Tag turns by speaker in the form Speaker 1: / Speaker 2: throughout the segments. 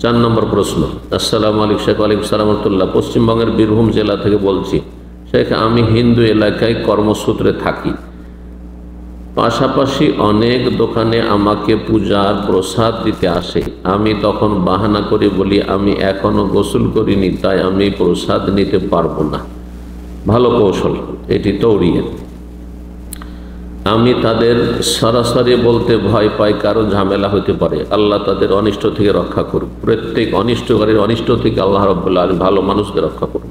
Speaker 1: 4 নম্বর প্রশ্ন। আসসালামু আলাইকুম শেখ। ওয়ালাইকুম সালাম রহমতুল্লাহ। পশ্চিমবঙ্গের বীরভূম জেলা থেকে বলছি। শেখ, আমি হিন্দু এলাকায় কর্মসূত্রে থাকি, পাশাপাশি অনেক দোকানে আমাকে পূজার প্রসাদ দিতে আসে। আমি তখন বাহানা করে বলি আমি এখনো গোসল করিনি, তাই আমি প্রসাদ নিতে পারবো না। ভালো কৌশল, এটি তৌরিয়ে। আমি তাদের সরাসরি বলতে ভয় পাই, কারো ঝামেলা হতে পারে। আল্লাহ তাদের অনিষ্ট থেকে রক্ষা করুন। প্রত্যেক অনিষ্টকারীর অনিষ্ট থেকে আল্লাহ রাব্বুল আলামিন ভালো মানুষদের রক্ষা করুন,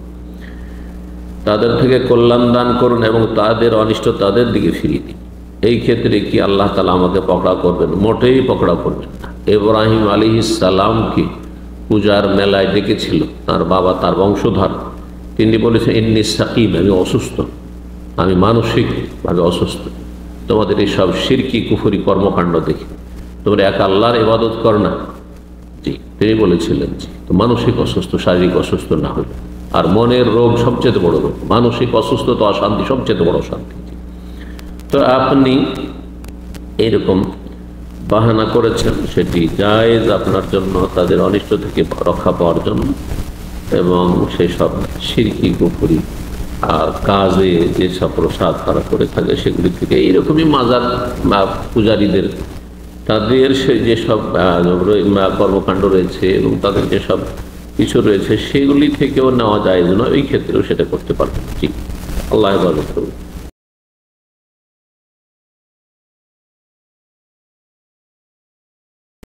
Speaker 1: তাদের থেকে কল্যাণ দান করুন এবং তাদের অনিষ্ট তাদের দিকে ফিরিয়ে দিন। এই ক্ষেত্রে কি আল্লাহ তাআলা আমাকে পকড়া করবেন? মোটেই পকড়া করবেন না। ইব্রাহিম আলাইহিস সালামকে পূজার মেলায় ডেকেছিল তার বাবা, তার বংশধর। তিনি বলেছেন ইন্নী সাকিম, আমি অসুস্থ, আমি মানসিকভাবে অসুস্থ। তোমাদের এই সব শিরকি কুফরি কর্মকাণ্ড দেখে তোমরা এক আল্লাহর ইবাদত কর না। জি, তিনি বলেছিলেন। জি, তো মানসিক অসুস্থ, শারীরিক অসুস্থ না হলে। আর মনের রোগ সবচেয়ে বড় রোগ, মানসিক অসুস্থতা, অশান্তি সবচেয়ে বড় শান্তি। তো আপনি এরকম বাহানা করেছেন, সেটি জায়েজ আপনার জন্য, তাদের অনিষ্ট থেকে রক্ষা পাওয়ার জন্য। এবং সেই সব শিরকি কুফরি আর কাজে যেসব প্রসাদ তারা করে থাকে সেগুলি থেকে, এইরকমই মাজার পূজারীদের তাদের সে যেসব কর্মকাণ্ড রয়েছে এবং তাদের যেসব কিছু রয়েছে সেগুলি থেকেও নেওয়া যায় না। এই ক্ষেত্রেও সেটা করতে পারবেন। ঠিক, আল্লাহ হেফাজত করুন।